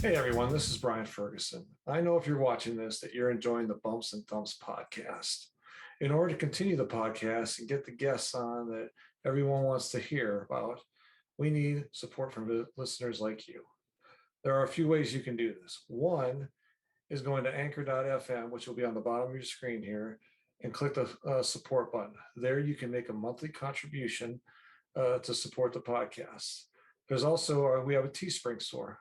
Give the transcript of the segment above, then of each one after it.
Hey everyone, this is Brian Ferguson. I know if you're watching this that you're enjoying the Bumps and Thumps podcast. In order to continue the podcast and get the guests on that everyone wants to hear about, we need support from listeners like you. There are a few ways you can do this. One is going to anchor.fm, which will be on the bottom of your screen here, and click the support button. There you can make a monthly contribution to support the podcast. There's also, we have a Teespring store.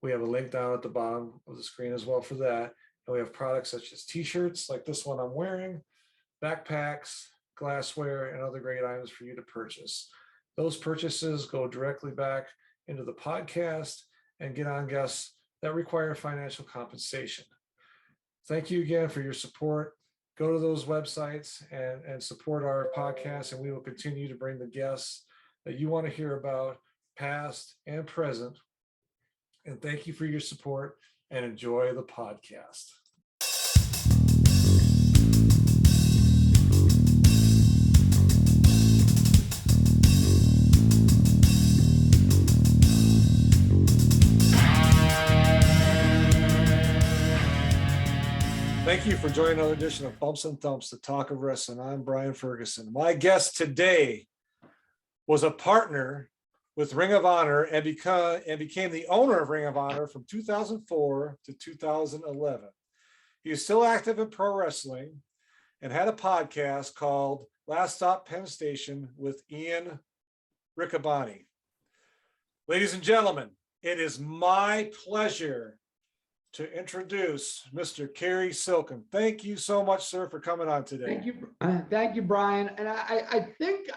We have a link down at the bottom of the screen as well for that. And we have products such as t-shirts like this one I'm wearing, backpacks, glassware, and other great items for you to purchase. Those purchases go directly back into the podcast and get on guests that require financial compensation. Thank you again for your support. Go to those websites and support our podcast, and we will continue to bring the guests that you want to hear about, past and present. And thank you for your support and enjoy the podcast. Thank you for joining another edition of Bumps and Thumps, the talk of wrestling. I'm Brian Ferguson. My guest today was a partner with Ring of Honor and became the owner of Ring of Honor from 2004 to 2011. He is still active in pro wrestling and had a podcast called Last Stop Penn Station with Ian Riccaboni. Ladies and gentlemen, it is my pleasure to introduce Mr. Cary Silkin. Thank you so much, sir, for coming on today. Thank you, Brian. And I think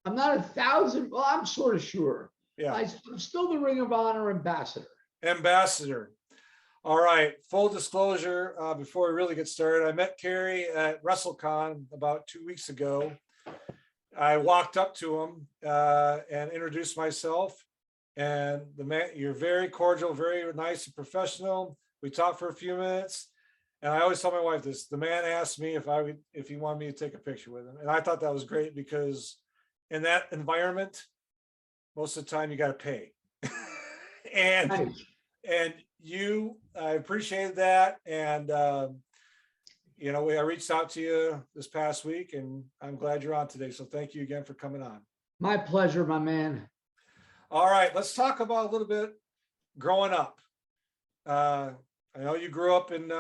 I'm not 1,000. Well, I'm sort of sure. Yeah. I'm still the Ring of Honor ambassador. Ambassador. All right. Full disclosure, before we really get started, I met Cary at WrestleCon about 2 weeks ago. I walked up to him and introduced myself. And the man, you're very cordial, very nice and professional. We talked for a few minutes. And I always tell my wife this: the man asked me if he wanted me to take a picture with him. And I thought that was great because in that environment, most of the time you got to pay. and Nice. and I appreciated that. And I reached out to you this past week, and I'm glad you're on today. So thank you again for coming on. My pleasure, my man. All right, let's talk about a little bit growing up. I know you grew up in,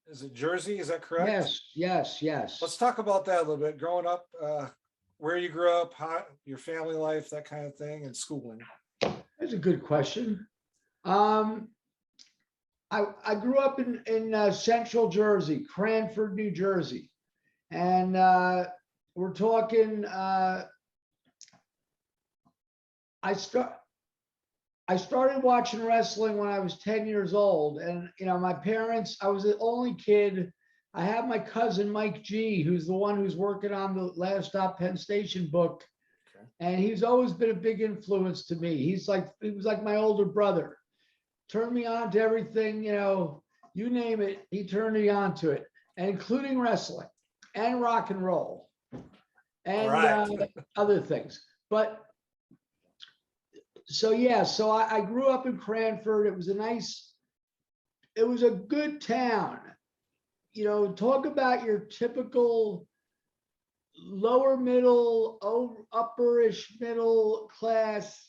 is it Jersey? Is that correct? Yes. Let's talk about that a little bit. Growing up, where you grew up, how, your family life, that kind of thing, and schooling. That's a good question. I grew up in Central Jersey, Cranford, New Jersey. And we're talking, I started watching wrestling when I was 10 years old. And, my parents, I was the only kid. I have my cousin, Mike G, who's the one who's working on the Last Stop Penn Station book. Okay. And he's always been a big influence to me. He was like my older brother. Turned me on to everything, you name it, he turned me on to it, and including wrestling and rock and roll and other things. But so I grew up in Cranford. It was a good town. Talk about your typical lower middle, upperish middle class.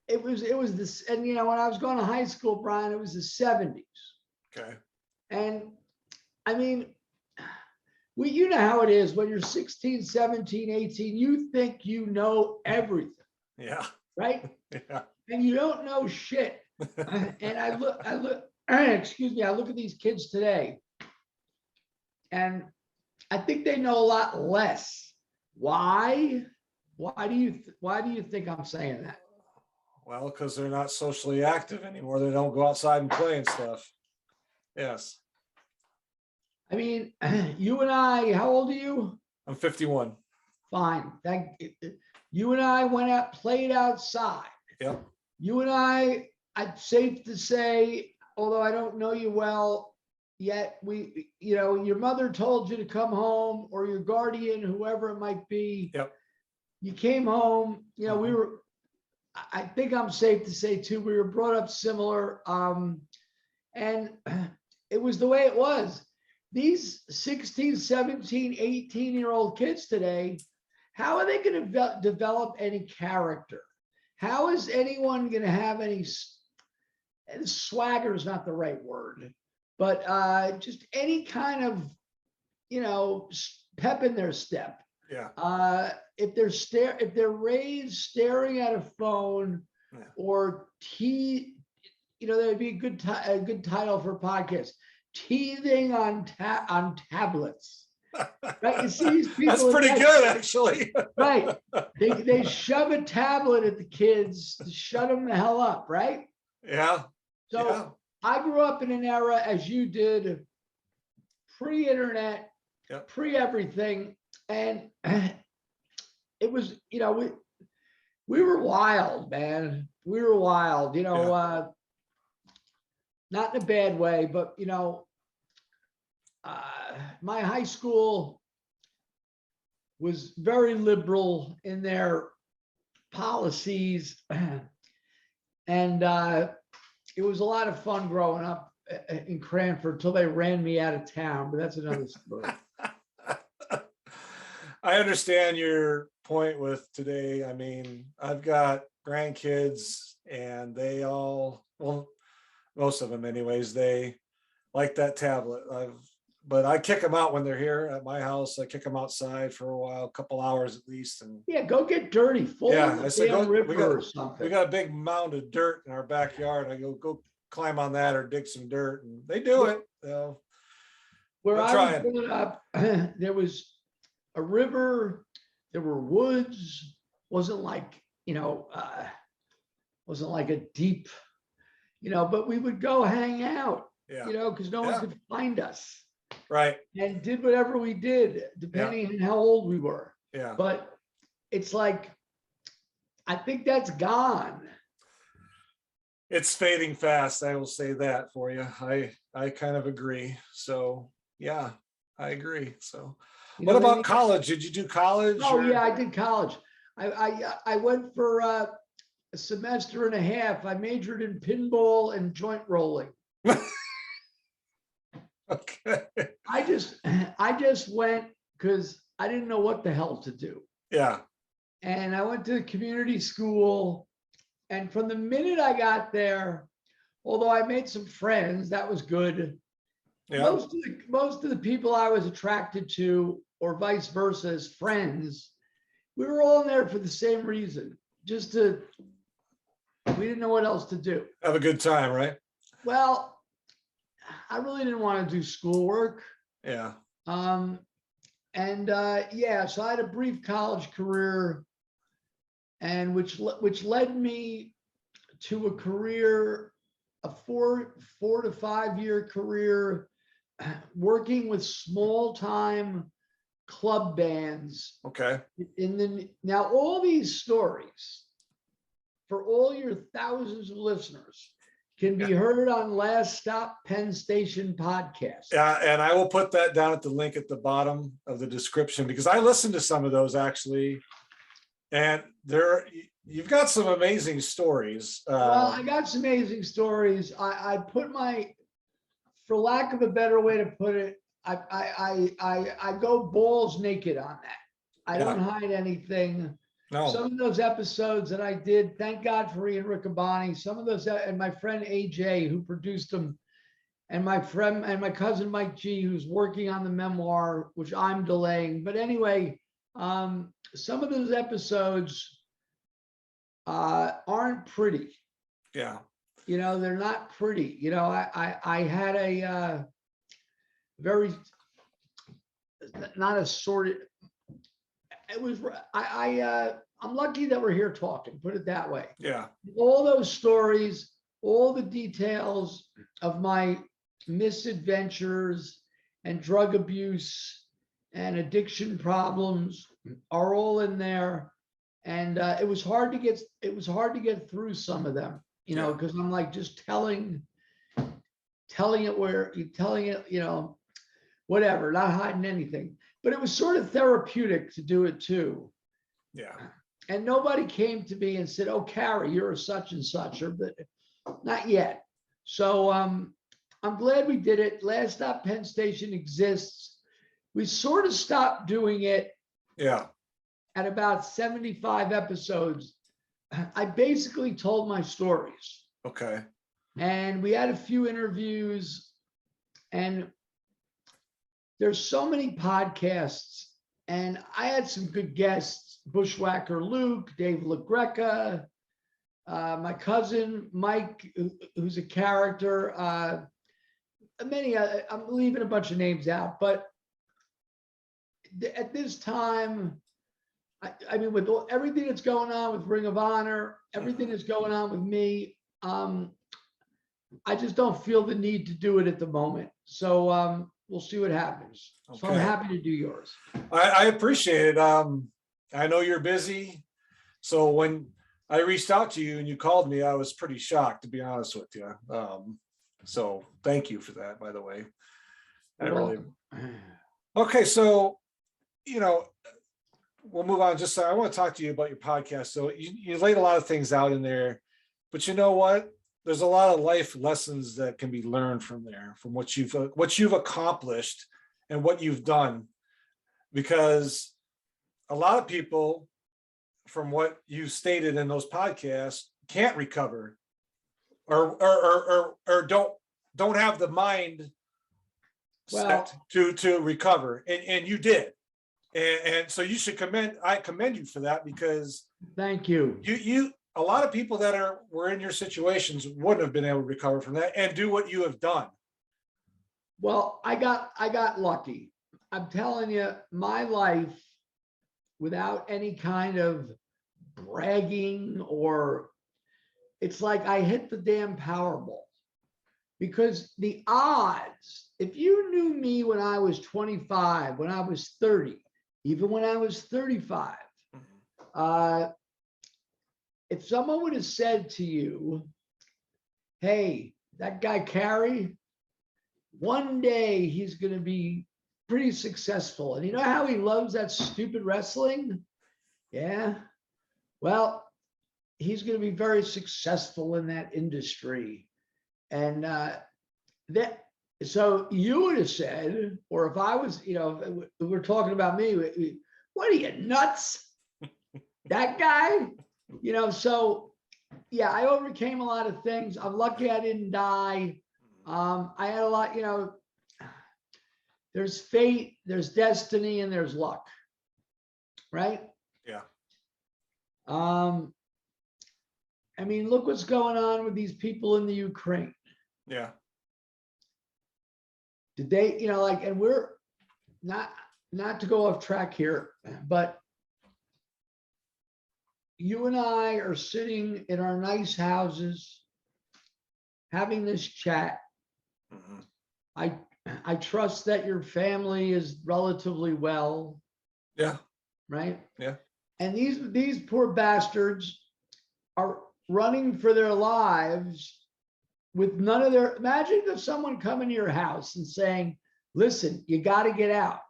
It was this, and when I was going to high school, Brian, it was the 70s. Okay. And I mean, you know how it is when you're 16, 17, 18, you think you know everything. Yeah. Right? Yeah. And you don't know shit. And I look, excuse me, I look at these kids today, and I think they know a lot less. Why? Why do you think I'm saying that? Well, because they're not socially active anymore. They don't go outside and play and stuff. Yes. I mean, you and I, how old are you? I'm 51. Fine. You and I went out, played outside. Yep. You and I'm safe to say, although I don't know you well yet, your mother told you to come home, or your guardian, whoever it might be. Yep. You came home, we I think I'm safe to say too, we were brought up similar. And it was the way it was. These 16, 17, 18-year-old kids today, how are they going to develop any character? How is anyone going to have any swagger is not the right word, but just any kind of, pep in their step. Yeah. If they're raised staring at a phone or there'd be a good title for a podcast, teething on tablets. Right? You see these people. That's pretty good, actually. Right. They shove a tablet at the kids to shut them the hell up, right? Yeah. So I grew up in an era, as you did, pre-internet, pre-everything. And it was, we were wild, man. We were wild, not in a bad way, but, my high school was very liberal in their policies. And it was a lot of fun growing up in Cranford till they ran me out of town, but that's another story. I understand your point with today. I mean, I've got grandkids and they all, well, most of them anyways, they like that tablet. But I kick them out when they're here at my house. I kick them outside for a while, a couple hours at least. And go get dirty. I said, river or something. We got a big mound of dirt in our backyard. I go climb on that or dig some dirt, and they do it. Where I was growing up, there was a river, there were woods. Wasn't like a deep, but we would go hang out. Because no one could find us. Right. And did whatever we did, depending on how old we were. Yeah. But it's like, I think that's gone. It's fading fast. I will say that for you. I kind of agree. So yeah, I agree. So what about college? Did you do college? Oh yeah, I did college. I went for a semester and a half. I majored in pinball and joint rolling. Okay. I just went because I didn't know what the hell to do. Yeah. And I went to the community school, and from the minute I got there, although I made some friends, that was good. Yeah. Most of the people I was attracted to, or vice versa, as friends, we were all in there for the same reason. We didn't know what else to do. Have a good time, right? Well, I really didn't want to do schoolwork. Yeah. So I had a brief college career, and which led me to a career, a 4 to 5 year career, working with small time club bands. Okay. Now all these stories, for all your thousands of listeners, can be heard on Last Stop Penn Station podcast. Yeah, and I will put that down at the link at the bottom of the description, because I listened to some of those actually, and you've got some amazing stories. Well, I got some amazing stories. I put for lack of a better way to put it, I go balls naked on that. I don't hide anything. No. Some of those episodes that I did, thank God for Ian Riccaboni. Some of those, and my friend AJ, who produced them, and my cousin Mike G, who's working on the memoir, which I'm delaying. But anyway, some of those episodes aren't pretty. Yeah. They're not pretty. I had a very, not a sordid. It was, I'm lucky that we're here talking, put it that way. Yeah. All those stories, all the details of my misadventures and drug abuse and addiction problems are all in there. And it was hard to get through some of them, because I'm like just telling it, whatever, not hiding anything. But it was sort of therapeutic to do it too. Yeah. and nobody came to me and said, "Oh, Cary, you're a such and such," or not yet. So I'm glad we did it. Last Stop Penn Station exists. We sort of stopped doing it Yeah. at about 75 episodes. I basically told my stories. Okay. And we had a few interviews, and there's so many podcasts, and I had some good guests: Bushwhacker Luke, Dave LaGreca, my cousin Mike, who's a character. Many, I'm leaving a bunch of names out, but at this time, I mean, with everything that's going on with Ring of Honor, everything that's going on with me, I just don't feel the need to do it at the moment. So we'll see what happens. So I'm happy to do yours. I appreciate it. I know you're busy. So when I reached out to you and you called me, I was pretty shocked, to be honest with you. So thank you for that, by the way. Okay, so, we'll move on. Just I want to talk to you about your podcast. So you laid a lot of things out in there, but you know what? There's a lot of life lessons that can be learned from there, from what you've accomplished and what you've done, because a lot of people, from what you stated in those podcasts, can't recover or don't have the mind set to recover, and you did. And so you should I commend you for that, because thank you. A lot of people that were in your situations wouldn't have been able to recover from that and do what you have done. Well, I got lucky. I'm telling you, my life, without any kind of bragging, or it's like I hit the damn Powerball, because the odds, if you knew me when I was 25, when I was 30, even when I was 35, if someone would have said to you, "Hey, that guy Cary, one day he's going to be pretty successful. And you know how he loves that stupid wrestling? Yeah. Well, he's going to be very successful in that industry." And so you would have said, or if I was, if we're talking about me, "What are you, nuts? That guy?" So yeah, I overcame a lot of things. I'm lucky I didn't die. I had a lot, there's fate, there's destiny, and there's luck, right? Yeah. I mean, look what's going on with these people in the Ukraine. Yeah. Did they, and we're not to go off track here, but you and I are sitting in our nice houses having this chat. Mm-hmm. I trust that your family is relatively well. Yeah. Right? Yeah. And these poor bastards are running for their lives with none of their. Imagine if someone come into your house and saying, "Listen, you got to get out."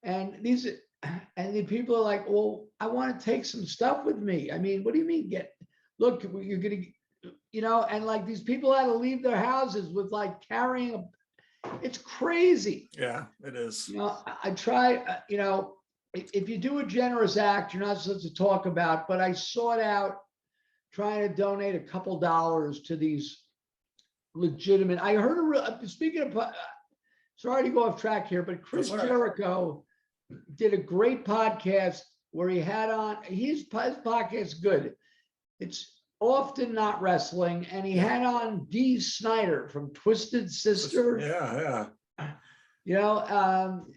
And the people are like, "Well, I want to take some stuff with me." I mean, what do you mean look, you're going to, and like these people had to leave their houses with like carrying it's crazy. Yeah, it is. I try, if you do a generous act, you're not supposed to talk about, but I sought out trying to donate a couple dollars to these legitimate. I heard speaking of, sorry to go off track here, but Chris Jericho did a great podcast where he had on, his podcast is good. It's often not wrestling, and he had on Dee Snider from Twisted Sister. Yeah.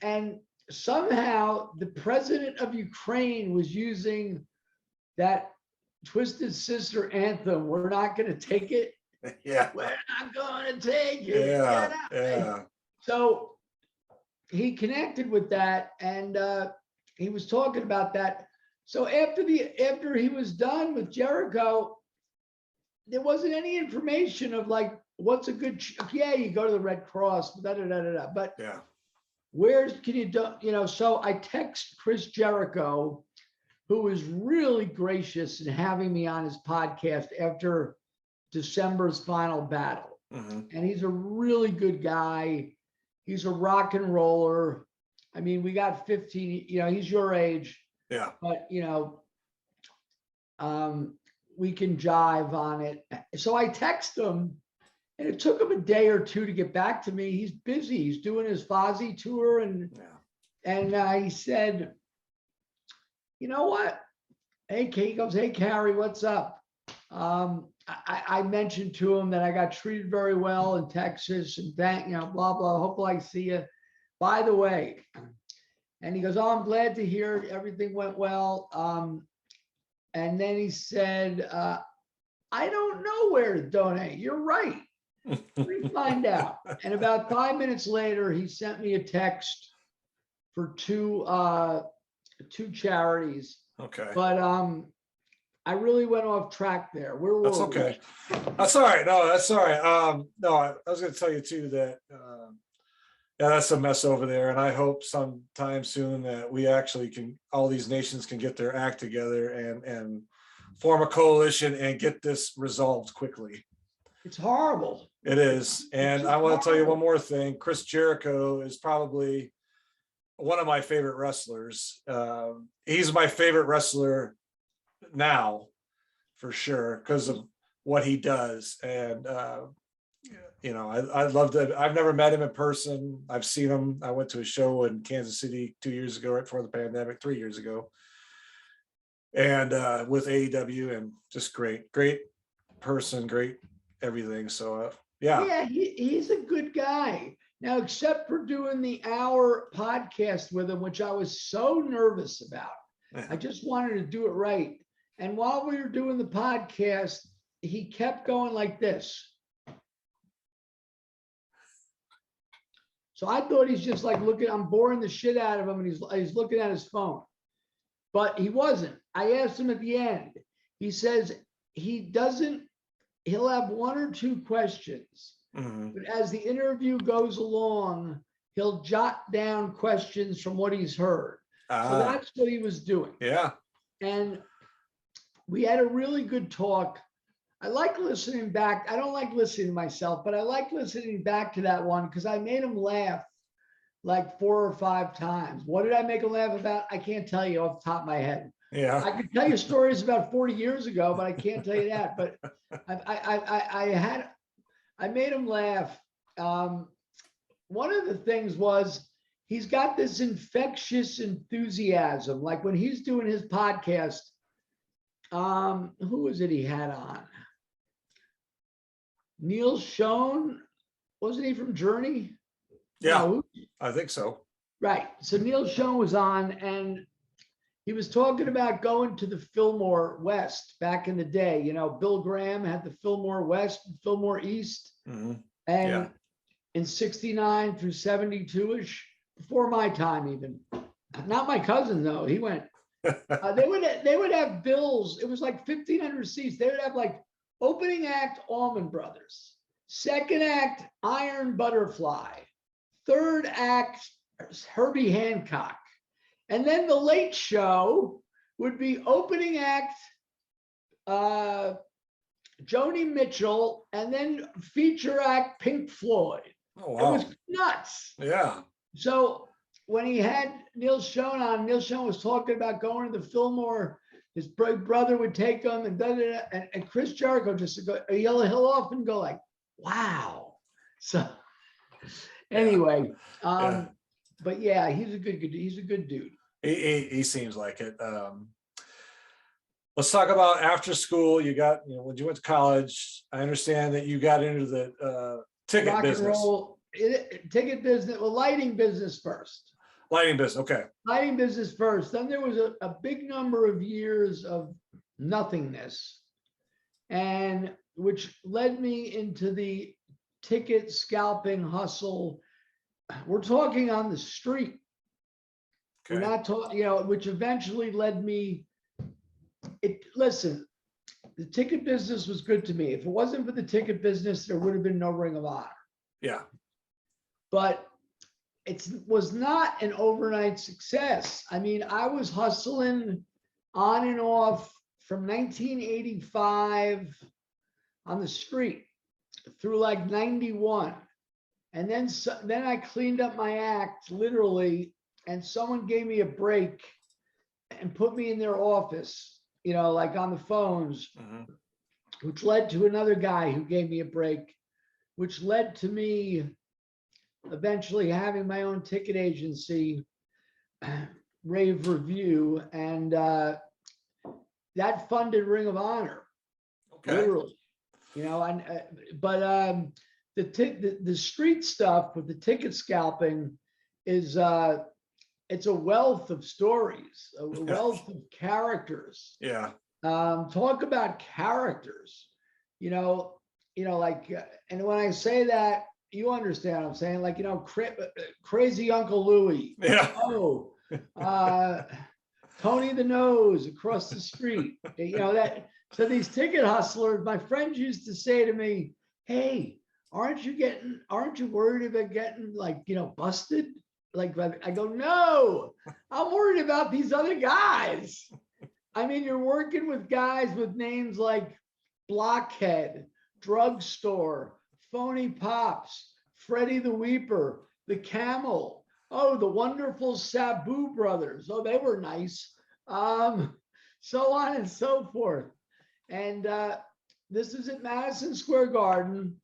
And somehow the president of Ukraine was using that Twisted Sister anthem. "We're not going to take it." Yeah. "We're not going to take it." Yeah. So he connected with that, and he was talking about that. So after he was done with Jericho, there wasn't any information of like, what's a good, you go to the Red Cross, but yeah, where can you do, so I text Chris Jericho who was really gracious in having me on his podcast after December's final battle. And he's a really good guy. He's a rock and roller. I mean, we got 15, he's your age. Yeah. But, we can jive on it. So I text him, and it took him a day or two to get back to me. He's busy. He's doing his Fozzy tour. And he said, you know what? He goes, hey, Cary, what's up? I mentioned to him that I got treated very well in Texas and blah, blah. Hopefully I see you. By the way, and he goes, oh, I'm glad to hear everything went well. And then he said, I don't know where to donate. You're right. Let me find out. And about 5 minutes later, he sent me a text for two charities. Okay. But I really went off track there. Where were That's okay. That's all right. No, that's all right. No, I was going to tell you too that that's a mess over there, and I hope sometime soon that we actually all these nations can get their act together and form a coalition and get this resolved quickly. It's horrible. It is. And I want to tell you one more thing. Chris Jericho is probably one of my favorite wrestlers. He's my favorite wrestler now, for sure, because of what he does. And I love that. I've never met him in person. I've seen him. I went to a show in Kansas City 2 years ago, right before the pandemic, 3 years ago, and with AEW, and just great person, great everything. So he's a good guy. Now, except for doing the hour podcast with him, which I was so nervous about. I just wanted to do it right. And while we were doing the podcast, he kept going like this. So I thought he's just like I'm boring the shit out of him, and he's looking at his phone. But he wasn't. I asked him at the end. He says he'll have one or two questions. But as the interview goes along, he'll jot down questions from what he's heard. So that's what he was doing. Yeah. And we had a really good talk. I like listening back. I don't like listening to myself, but I like listening back to that one because I made him laugh like 4 or 5 times. What did I make him laugh about? I can't tell you off the top of my head. Yeah. I could tell you stories about 40 years ago, but I can't tell you that. But I made him laugh. One of the things was he's got this infectious enthusiasm. Like when he's doing his podcast, who was it he had on? Neil Schon, wasn't he from Journey? Yeah, No. I think so. Right. So Neil Schon was on, and he was talking about going to the Fillmore West back in the day. Bill Graham had the Fillmore West and Fillmore East. And in 69 through 72-ish, before my time even. Not my cousin, though. He went. They would have bills. It was like 1,500 seats. They would have like opening act Allman Brothers, second act Iron Butterfly, third act Herbie Hancock, and then the late show would be opening act Joni Mitchell, and then feature act Pink Floyd. Oh, wow. It was nuts. Yeah. So when he had Neil Schon on, Neil Schon was talking about going to the Fillmore. His brother would take him, and Chris Jericho he'll often go like, "Wow." So anyway, but yeah, he's a good dude. He seems like it. Let's talk about after school. You got, when you went to college, I understand that you got into the ticket Rock business. And roll, ticket business, lighting business first. Lighting business, okay. Lighting business first. Then there was a big number of years of nothingness, and which led me into the ticket scalping hustle. We're talking on the street. Okay. We're not talking, which eventually led me. Listen, the ticket business was good to me. If it wasn't for the ticket business, there would have been no Ring of Honor. Yeah. But it was not an overnight success. I mean, I was hustling on and off from 1985 on the street through like 91. And then I cleaned up my act literally, and someone gave me a break and put me in their office, like on the phones, which led to another guy who gave me a break, which led to me eventually having my own ticket agency, Rave Review, and that funded Ring of Honor, literally, but the street stuff with the ticket scalping is it's a wealth of stories, a wealth of characters. Yeah. Talk about characters, like, and when I say that, you understand what I'm saying, like, crazy Uncle Louie. Yeah. Oh, Tony the Nose across the street. That. So these ticket hustlers, my friends used to say to me, "Hey, aren't you worried about getting like, busted?" Like, I go, "No, I'm worried about these other guys." I mean, you're working with guys with names like Blockhead, Drugstore, Phony Pops, Freddie the Weeper, the Camel. Oh, the wonderful Sabu brothers. Oh, they were nice. So on and so forth. And this is at Madison Square Garden.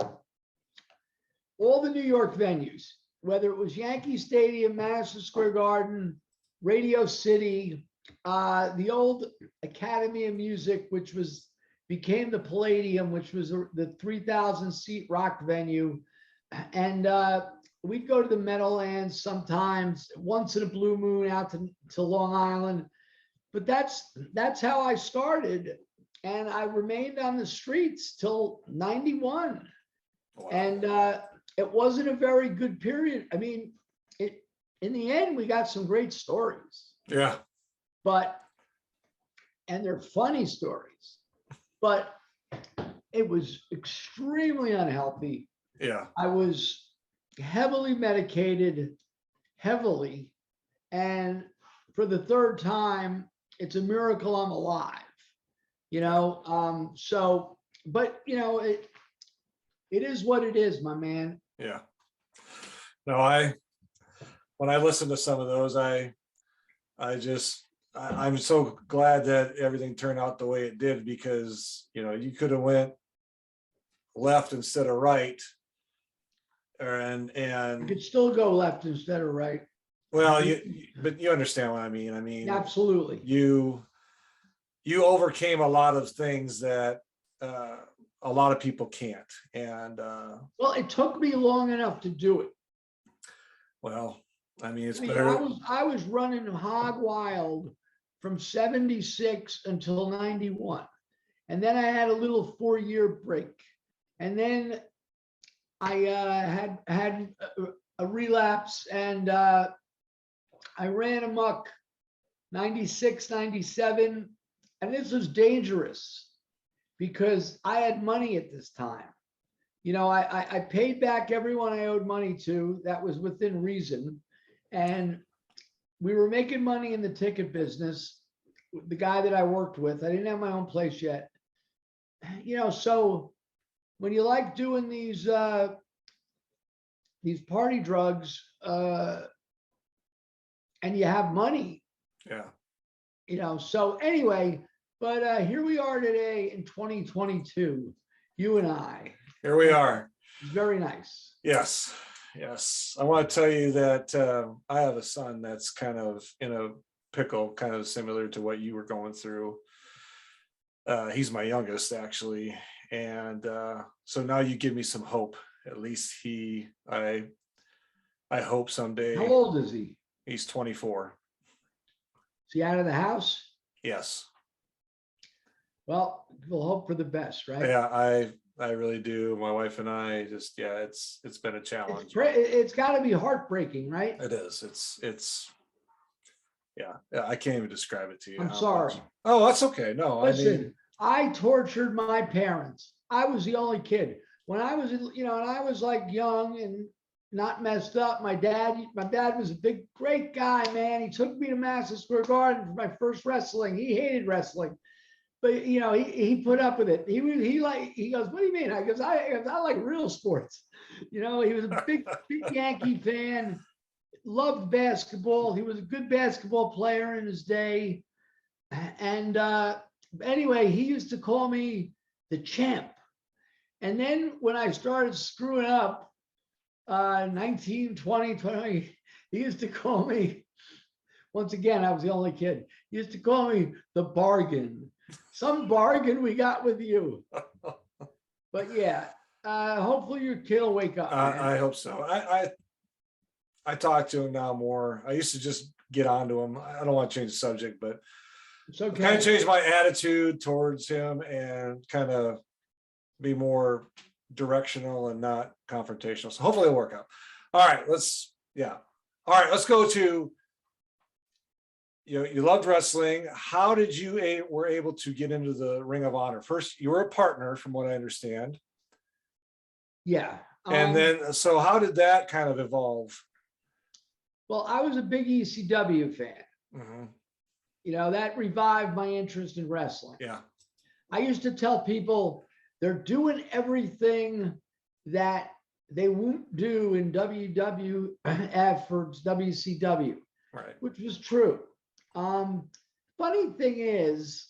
All the New York venues, whether it was Yankee Stadium, Madison Square Garden, Radio City, the old Academy of Music, which became the Palladium, which was the 3,000 seat rock venue. And we'd go to the Meadowlands sometimes, once in a blue moon, out to Long Island. But that's how I started. And I remained on the streets till 91. Wow. And it wasn't a very good period. I mean, in the end, we got some great stories. Yeah. And they're funny stories, but it was extremely unhealthy. Yeah. I was heavily medicated, and for the third time, it's a miracle I'm alive, so, but it is what it is, my man. Yeah. No, when I listen to some of those, I'm so glad that everything turned out the way it did, because you could have went left instead of right, and you could still go left instead of right. Well, but you understand what I mean. I mean, absolutely. You overcame a lot of things that a lot of people can't, and well, it took me long enough to do it. Well, I mean, better. I was running hog wild from 76 until 91. And then I had a little 4-year break. And then I had a relapse, and I ran amok 96, 97. And this was dangerous because I had money at this time. I paid back everyone I owed money to. That was within reason. And we were making money in the ticket business. The guy that I worked with, I didn't have my own place yet. So when you like doing these party drugs, and you have money, so anyway, but here we are today in 2022, you and I. Here we are. It's very nice. Yes. I want to tell you that I have a son that's kind of in a pickle, kind of similar to what you were going through. He's my youngest, actually. And so now you give me some hope. At least I hope someday. How old is he? He's 24. Is he out of the house? Yes. Well, we'll hope for the best, right? Yeah, I really do. My wife and I just, it's been a challenge. It's got to be heartbreaking, right? It is. It's I can't even describe it to you. I'm sorry. Oh, that's okay. No, listen, I tortured my parents. I was the only kid when I was, and I was like young, and not messed up. My dad was a big, great guy, man. He took me to Madison Square Garden for my first wrestling. He hated wrestling, but you know, he put up with it. He goes, what do you mean? I like real sports. You know, he was a big Yankee fan, loved basketball. He was a good basketball player in his day. And anyway, he used to call me the champ. And then when I started screwing up, 19, 20, 20, he used to call me, once again, I was the only kid. He used to call me the bargain. Some bargain we got with you. But yeah, hopefully your kid will wake up. I hope so. I talk to him now more. I used to just get onto him. I don't want to change the subject, but It's okay. kind of change my attitude towards him and kind of be more directional and not confrontational. So hopefully it'll work out. All right, let's go to, you loved wrestling. How did you were able to get into the Ring of Honor? First, you were a partner, from what I understand. Yeah. And then, so how did that kind of evolve? Well, I was a big ECW fan. Mm-hmm. You know, that revived my interest in wrestling. Yeah. I used to tell people they're doing everything that they won't do in WWF or WCW, Right. which was true. Funny thing is,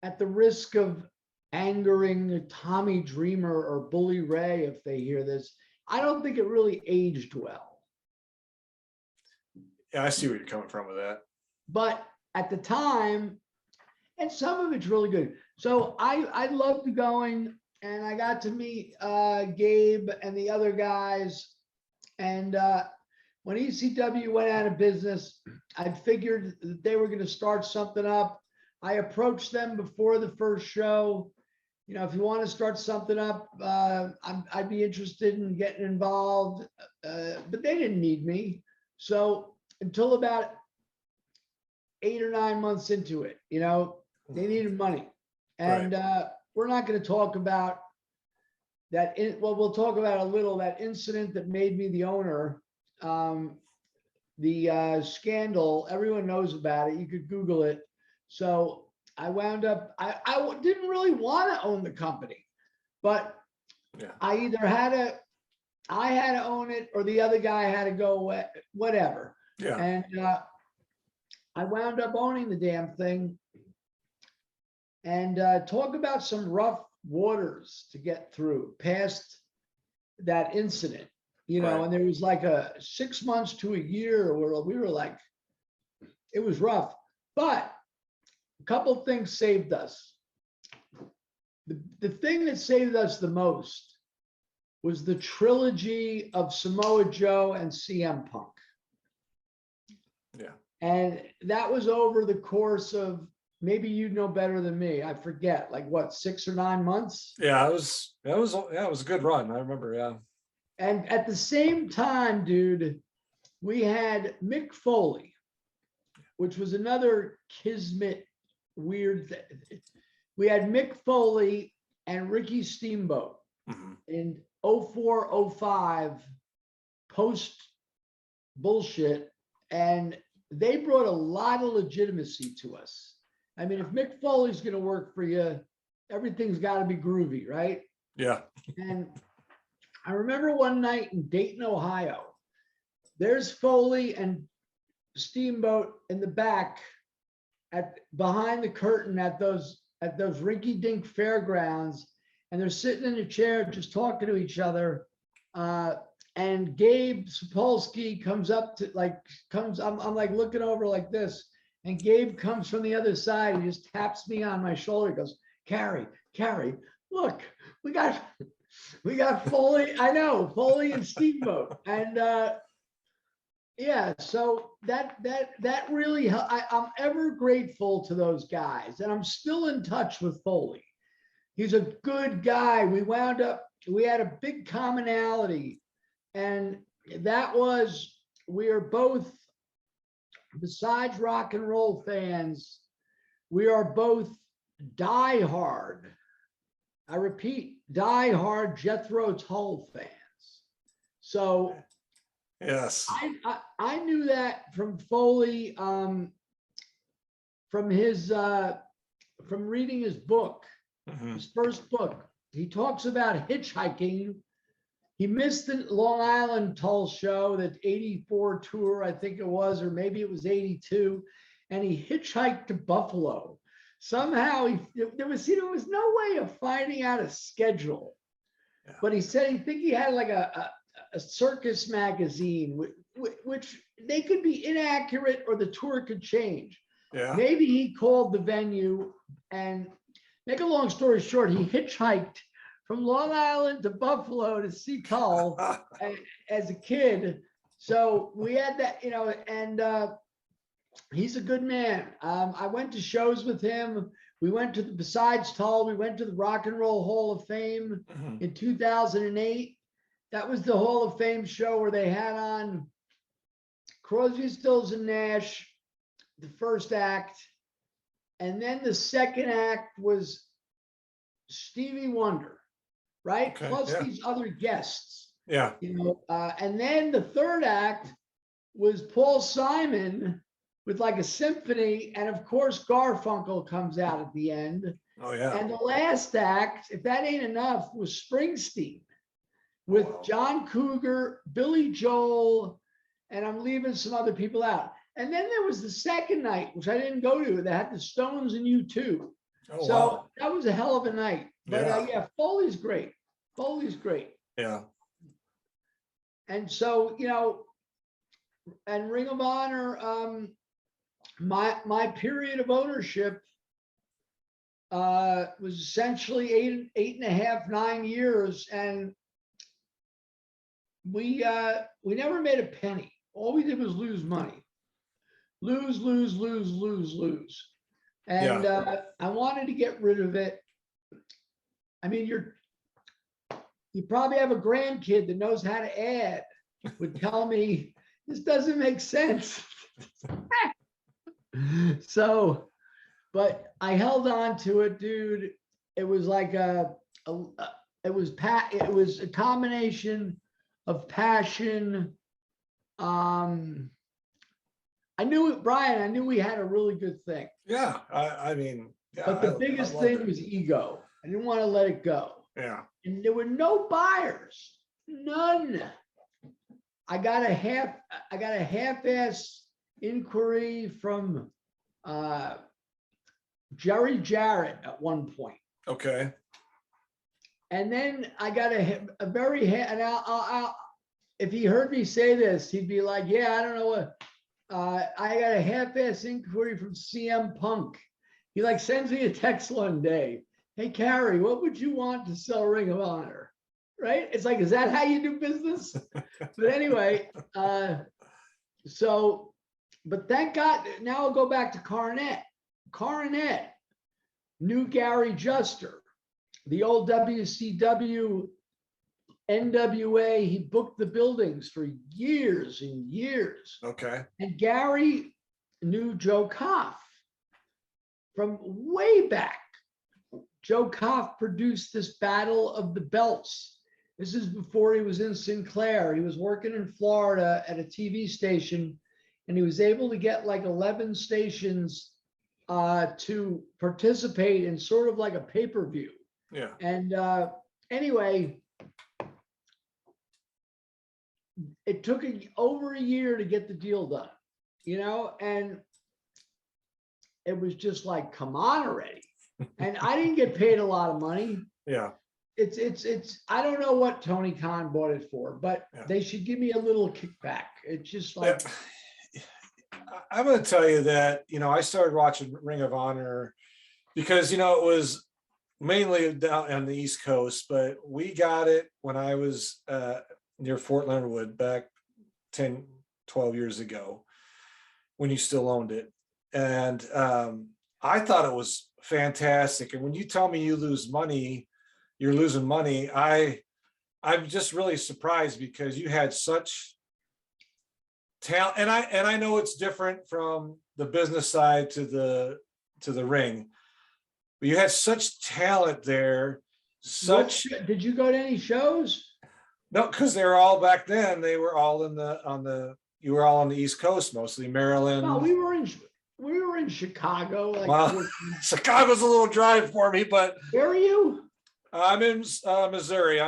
at the risk of angering Tommy Dreamer or Bully Ray, if they hear this, I don't think it really aged well. Yeah, I see where you're coming from with that. But at the time, and some of it's really good. So I loved going, and I got to meet Gabe and the other guys. And when ECW went out of business, I figured that they were going to start something up. I approached them before the first show. You know, if you want to start something up, I'd be interested in getting involved. But they didn't need me. So until about 8 or 9 months into it, you know, they needed money. And we're not going to talk about that. We'll talk about a little, that incident that made me the owner. The scandal, everyone knows about it. You could Google it. So I wound up, I didn't really want to own the company, but I either I had to own it, or the other guy had to go, whatever. Yeah. And I wound up owning the damn thing. And talk about some rough waters to get through past that incident, you know. And there was like a 6 months to a year where we were like, it was rough. But a couple of things saved us. The thing that saved us the most was the trilogy of Samoa Joe and CM Punk. Yeah. And that was over the course of, maybe you know better than me, I forget, like what, 6 or 9 months? Yeah, it was a good run. I remember, yeah. And at the same time, dude, we had Mick Foley, which was another kismet weird thing. We had Mick Foley and Ricky Steamboat in 04, 05, post bullshit, and they brought a lot of legitimacy to us. I mean, if Mick Foley's going to work for you, everything's got to be groovy, right? Yeah. And I remember one night in Dayton, Ohio, there's Foley and Steamboat in the back, behind the curtain at those rinky-dink fairgrounds, and they're sitting in a chair just talking to each other. And Gabe Sapolsky comes up to I'm like looking over like this. And Gabe comes from the other side. He just taps me on my shoulder. He goes, Cary, look, we got Foley. I know, Foley and Steamboat. And yeah, so that really, I'm ever grateful to those guys. And I'm still in touch with Foley. He's a good guy. We had a big commonality. And that was, we are both, besides rock and roll fans, we are both diehard, I repeat, diehard Jethro Tull fans. So Yes. I knew that from Foley, from his from reading his book, his first book. He talks about hitchhiking. He missed the Long Island Toll Show, that 84 tour, I think it was, or maybe it was 82. And he hitchhiked to Buffalo. Somehow there was no way of finding out a schedule. Yeah. But he said he had like a circus magazine, which they could be inaccurate or the tour could change. Yeah. Maybe he called the venue, and make a long story short, he hitchhiked from Long Island to Buffalo to see Tull as a kid. So we had that, and he's a good man. I went to shows with him. We went to besides Tull, we went to the Rock and Roll Hall of Fame in 2008. That was the Hall of Fame show where they had on Crosby, Stills and Nash, the first act. And then the second act was Stevie Wonder, right? Okay, Plus yeah. these other guests. Yeah. And then the third act was Paul Simon with like a symphony. And of course, Garfunkel comes out at the end. Oh, yeah. And the last act, if that ain't enough, was Springsteen with John Cougar, Billy Joel, and I'm leaving some other people out. And then there was the second night, which I didn't go to, that had the Stones and U2. Oh, So wow. that was a hell of a night. But Yeah. Foley's great. Foley's great. Yeah. And so, and Ring of Honor, my period of ownership was essentially eight and a half, 9 years. And we never made a penny. All we did was lose money. Lose. And I wanted to get rid of it. I mean, you probably have a grandkid that knows how to add, would tell me this doesn't make sense. So, but I held on to it, dude. It was like it was a combination of passion. I knew it, Brian. I knew we had a really good thing. Yeah. I mean, yeah, but the biggest thing was ego. I didn't want to let it go. Yeah. And there were no buyers, none. I got a half-ass inquiry from Jerry Jarrett at one point. Okay. And then I got and I'll if he heard me say this, he'd be like, yeah, I don't know what. I got a half-ass inquiry from CM Punk. He like sends me a text one day. Hey, Cary, what would you want to sell Ring of Honor? Right? It's like, is that how you do business? But anyway, but thank God, now I'll go back to Coronet. Coronet knew Gary Juster, the old WCW, NWA. He booked the buildings for years and years. Okay. And Gary knew Joe Koff from way back. Joe Koff produced this Battle of the Belts. This is before he was in Sinclair. He was working in Florida at a TV station, and he was able to get like 11 stations to participate in sort of like a pay-per-view. Yeah. And anyway, it took over a year to get the deal done, and it was just like, come on already. And I didn't get paid a lot of money. Yeah. It's I don't know what Tony Khan bought it for, but they should give me a little kickback. It's just like, I'm going to tell you that, I started watching Ring of Honor because, it was mainly down on the East Coast, but we got it when I was near Fort Leonard Wood back 10, 12 years ago when you still owned it. And I thought it was fantastic. And when you tell me you lose money, you're losing money, I'm just really surprised because you had such talent. And I know it's different from the business side to the ring, but you had such talent there. Did you go to any shows? No, because they were all back then. They were all you were all on the East Coast, mostly Maryland. No, we were in Chicago. Like well, Chicago's a little drive for me, but where are you? I'm in Missouri.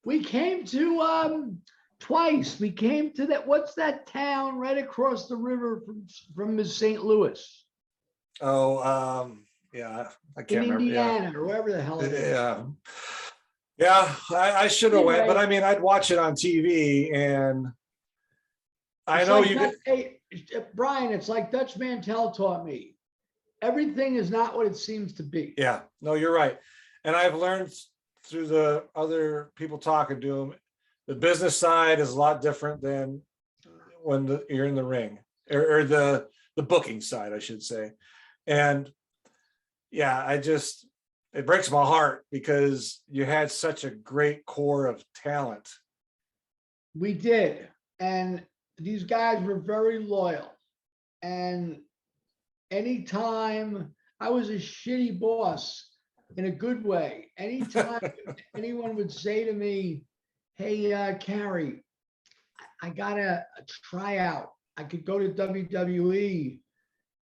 We came to twice. We came to that. What's that town right across the river from St. Louis? Oh, yeah, I can't in remember. Indiana or wherever the hell it is. Yeah. Yeah, I should have went, but I mean, I'd watch it on TV, and I know like you. Hey, Brian, it's like Dutch Mantel taught me. Everything is not what it seems to be. Yeah, no, you're right, and I've learned through the other people talking to them, the business side is a lot different than when you're in the ring, or the booking side, I should say, and yeah, it breaks my heart because you had such a great core of talent. We did. And these guys were very loyal. And anytime I was a shitty boss in a good way, anytime anyone would say to me, hey, Cary, I got a tryout. I could go to WWE.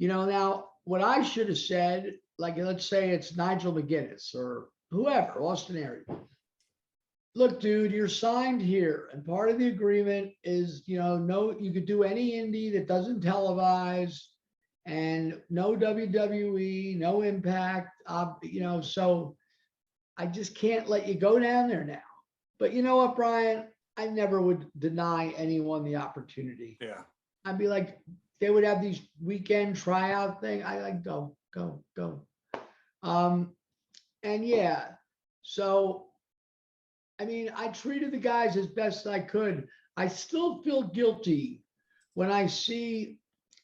Now what I should have said, like, let's say it's Nigel McGuinness or whoever, Austin Aries. Look, dude, you're signed here. And part of the agreement is, no, you could do any indie that doesn't televise and no WWE, no Impact, so I just can't let you go down there now. But you know what, Brian? I never would deny anyone the opportunity. Yeah. I'd be like, they would have these weekend tryout thing. I like go. And yeah, so I mean, I treated the guys as best I could. I still feel guilty when I see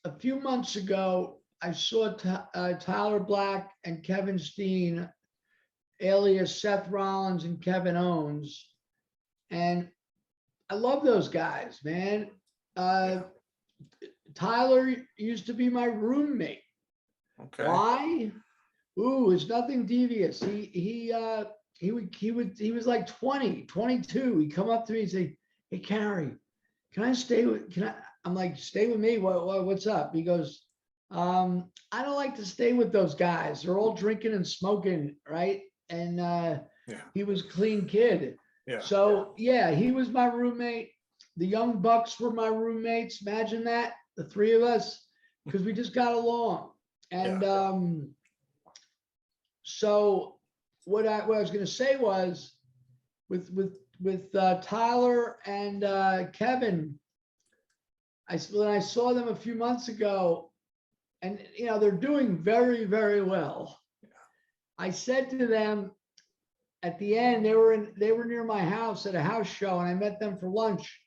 a few months ago, I saw Tyler Black and Kevin Steen, alias Seth Rollins and Kevin Owens. And I love those guys, man. Tyler used to be my roommate. Okay. Why? Ooh, it's nothing devious. He was like 20, 22. He'd come up to me and say, hey, Cary, I'm like, stay with me. What's up? He goes, I don't like to stay with those guys. They're all drinking and smoking, right? And he was a clean kid. Yeah. So yeah, he was my roommate. The Young Bucks were my roommates. Imagine that, the three of us, because we just got along. And so what I was going to say was, with Tyler and Kevin, when I saw them a few months ago, and they're doing very, very well. Yeah. I said to them at the end, they were near my house at a house show, and I met them for lunch.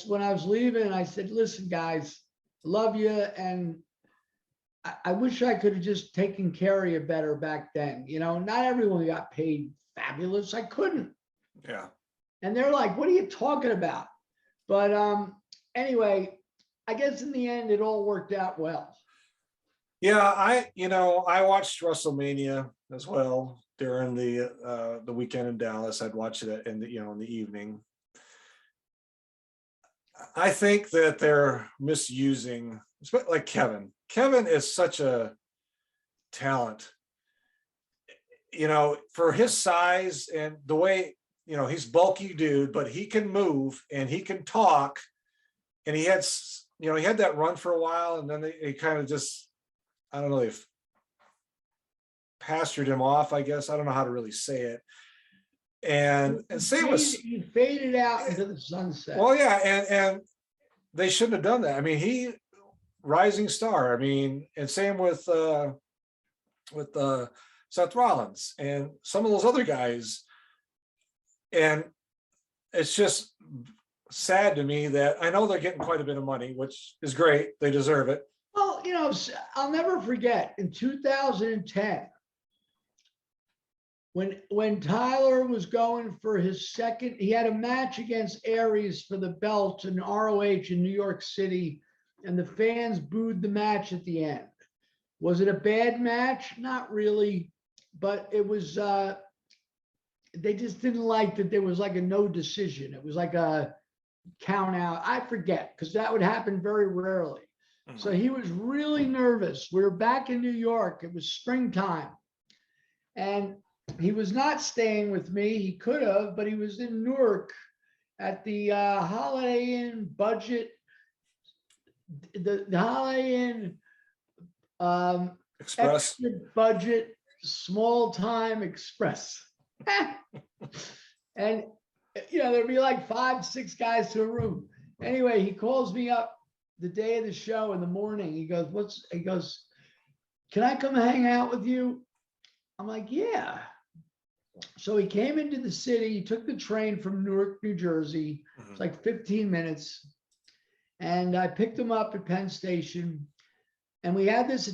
When I was leaving, I said, listen, guys, love you. And I wish I could have just taken care of you better back then. Not everyone got paid fabulous. I couldn't. Yeah. And they're like, what are you talking about? But anyway, I guess in the end, it all worked out well. Yeah, I watched WrestleMania as well during the weekend in Dallas. I'd watch it in the evening. I think that they're misusing, like Kevin. Kevin is such a talent, for his size and the way, he's bulky dude, but he can move and he can talk. And he had that run for a while, and then they kind of just, I don't know, they've pastured him off, I guess. I don't know how to really say it. And same with, he faded out into the sunset. Well, yeah, and they shouldn't have done that. I mean, he rising star. I mean, and same with Seth Rollins and some of those other guys. And it's just sad to me that I know they're getting quite a bit of money, which is great. They deserve it. Well, I'll never forget in 2010, when Tyler was going for his second, he had a match against Aries for the belt in ROH in New York City, and the fans booed the match at the end. Was it a bad match? Not really, but it was they just didn't like that there was like a no decision. It was like a count out. I forget, because that would happen very rarely. So he was really nervous. We were back in New York. It was springtime. And he was not staying with me. He could have, but he was in Newark at the Holiday Inn budget, the Holiday Inn Express. extra budget, small time express. And, there'd be like 5, 6 guys to a room. Anyway, he calls me up the day of the show in the morning. He goes, can I come hang out with you? I'm like, yeah. So he came into the city. He took the train from Newark, New Jersey. It's like 15 minutes. And I picked him up at Penn Station. And I had this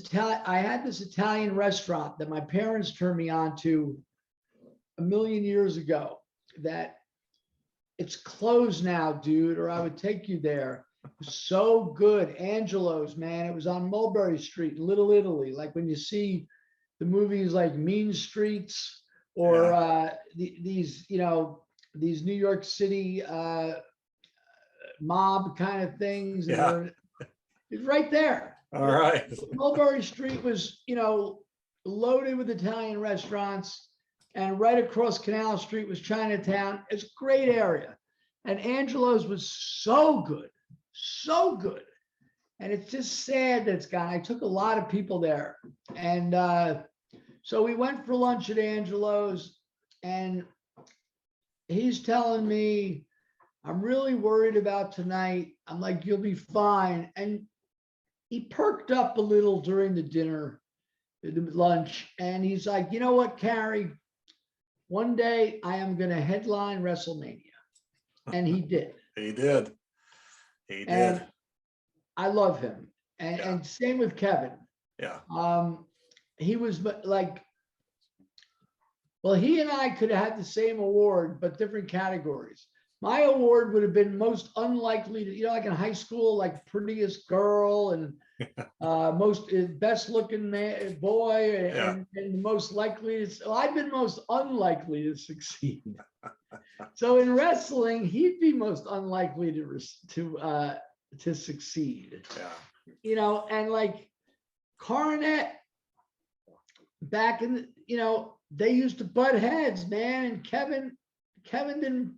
Italian restaurant that my parents turned me on to a million years ago, that it's closed now, dude, or I would take you there. It was so good. Angelo's, man. It was on Mulberry Street in Little Italy. Like when you see the movies like Mean Streets or these New York City mob kind of things. Yeah. It's right there. All right. Mulberry Street was, loaded with Italian restaurants, and right across Canal Street was Chinatown. It's a great area. And Angelo's was so good, so good. And it's just sad that it's gone. I took a lot of people there. And so we went for lunch at Angelo's, and he's telling me, I'm really worried about tonight. I'm like, you'll be fine. And he perked up a little during the lunch. And he's like, you know what, Cary? One day I am going to headline WrestleMania. And he did. He did. He did. And I love him. And same with Kevin. Yeah. He was like, well, he and I could have had the same award, but different categories. My award would have been most unlikely to, like in high school, like prettiest girl and most best looking man, boy, and most likely. I've been most unlikely to succeed. So in wrestling, he'd be most unlikely to succeed. Yeah. And like Coronet back in they used to butt heads, man, and Kevin didn't.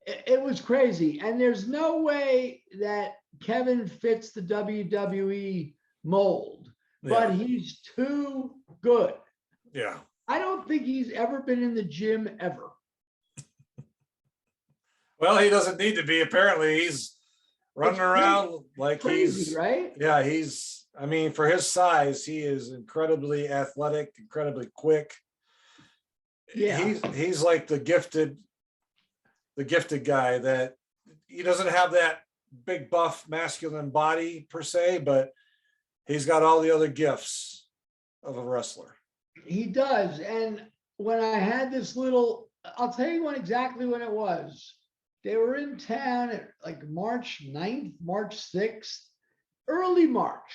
It was crazy. And there's no way that Kevin fits the WWE mold, but he's too good. Yeah. I don't think he's ever been in the gym ever. Well, he doesn't need to be. Apparently, he's running around like crazy, he's right. Yeah, for his size, he is incredibly athletic, incredibly quick. Yeah. He's like the gifted guy that he doesn't have that big buff masculine body per se, but he's got all the other gifts of a wrestler. He does. And when I had this I'll tell you exactly when it was. They were in town at like March 9th, March 6th, early March.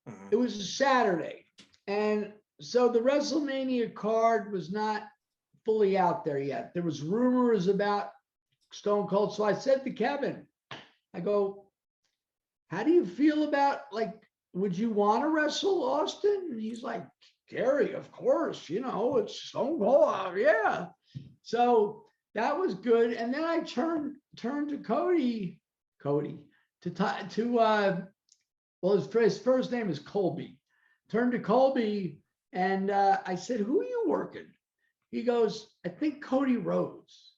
Mm-hmm. It was a Saturday. And so the WrestleMania card was not fully out there yet. There was rumors about Stone Cold. So I said to Kevin, I go, how do you feel about, would you want to wrestle Austin? And he's like, Cary, of course, it's Stone Cold. Yeah. So that was good. And then I turned to Cody, his first name is Colby. Turned to Colby and I said, who are you working? He goes, I think Cody Rhodes.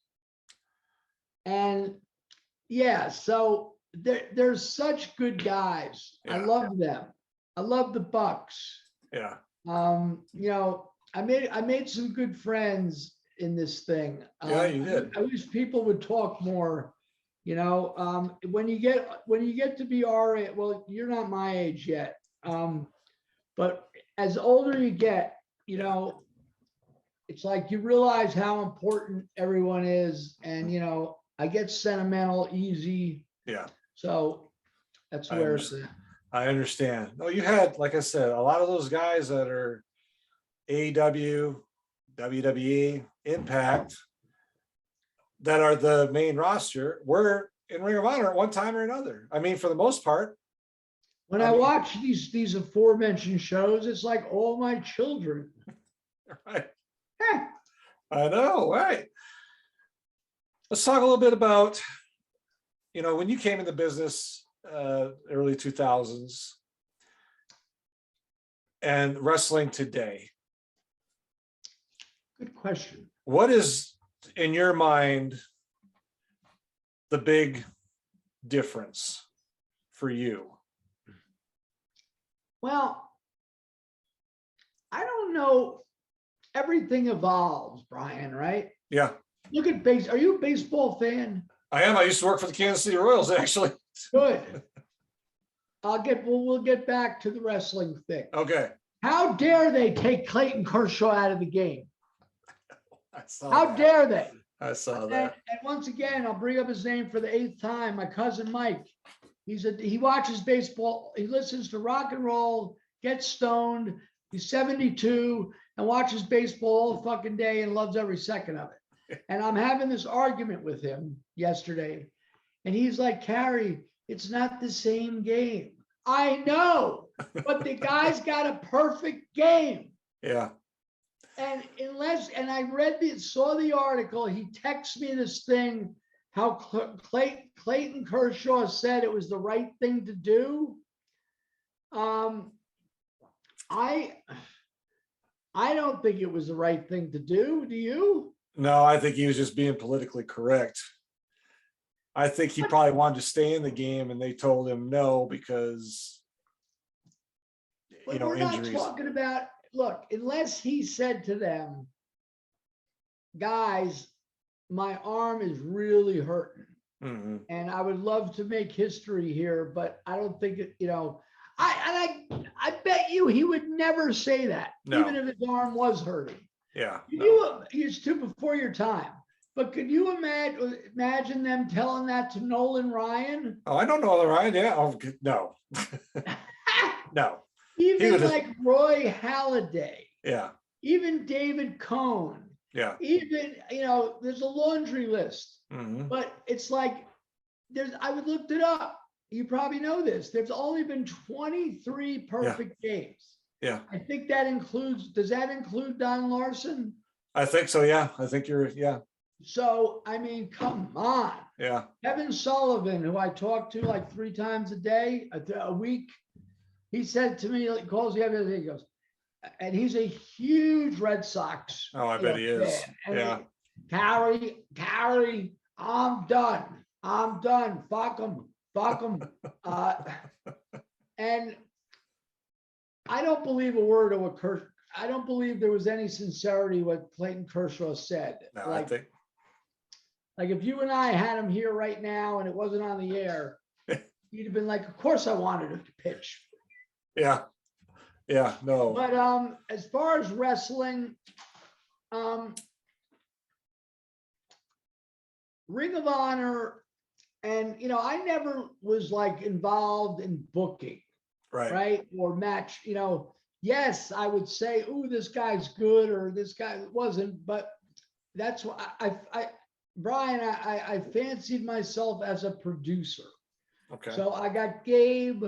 And so there's such good guys. Yeah. I love them. I love the Bucks. Yeah. I made some good friends in this thing. Yeah, you did. I wish people would talk more. When you get to be our age, well, you're not my age yet. But as older you get, it's like you realize how important everyone is, and I get sentimental easy. Yeah. So that's where it's at. I understand. No, you had, like I said, a lot of those guys that are AEW, WWE, Impact, that are the main roster, were in Ring of Honor at one time or another. I mean, for the most part. When I watch these aforementioned shows, it's like all my children. Right. I know, right? Let's talk a little bit about, when you came in the business, early 2000s, and wrestling today. Good question. What is, in your mind, the big difference for you? Well, I don't know. Everything evolves, Brian, right? Yeah. Look at base. Are you a baseball fan? I am. I used to work for the Kansas City Royals, actually. Good. We'll get back to the wrestling thing. Okay. How dare they take Clayton Kershaw out of the game? How dare they? I saw that. And once again, I'll bring up his name for the 8th time. My cousin Mike. He watches baseball. He listens to rock and roll, gets stoned. He's 72 and watches baseball all the fucking day and loves every second of it. And I'm having this argument with him yesterday. And he's like, Cary, it's not the same game. I know, but the guy's got a perfect game. Yeah. And I saw the article, he texted me this thing, how Clayton Kershaw said it was the right thing to do. I don't think it was the right thing to do. Do you? No, I think he was just being politically correct. I think he probably wanted to stay in the game, and they told him no because, we're injuries. not talking about, look, unless he said to them, guys, my arm is really hurting. Mm-hmm. And I would love to make history here, but I don't think it, I bet you he would never say that, No. even if his arm was hurting. Yeah. It's too before your time. But could you imagine them telling that to Nolan Ryan? Oh, I don't know Nolan Ryan. Yeah. Oh, no. No. Even like Roy Halladay. Yeah. Even David Cohn. Yeah. Even, there's a laundry list. Mm-hmm. But it's like, I would looked it up. You probably know this. There's only been 23 perfect games. Yeah. I think does that include Don Larson? I think so. Yeah. I think yeah. So, I mean, come on. Yeah. Kevin Sullivan, who I talk to like 3 times a week, he said to me, he calls me every day, he goes, and he's a huge Red Sox. Oh, I bet he is. Yeah. Cary, I'm done. Fuck him. And I don't believe a word of what I don't believe there was any sincerity what Clayton Kershaw said. No, I think. Like if you and I had him here right now and it wasn't on the air, he'd have been like, of course I wanted him to pitch. Yeah. Yeah, no. But as far as wrestling, Ring of Honor, and I never was like involved in booking, right? Or match, yes, I would say, ooh, this guy's good or this guy wasn't, but that's why Brian, I fancied myself as a producer. Okay. So I got Gabe.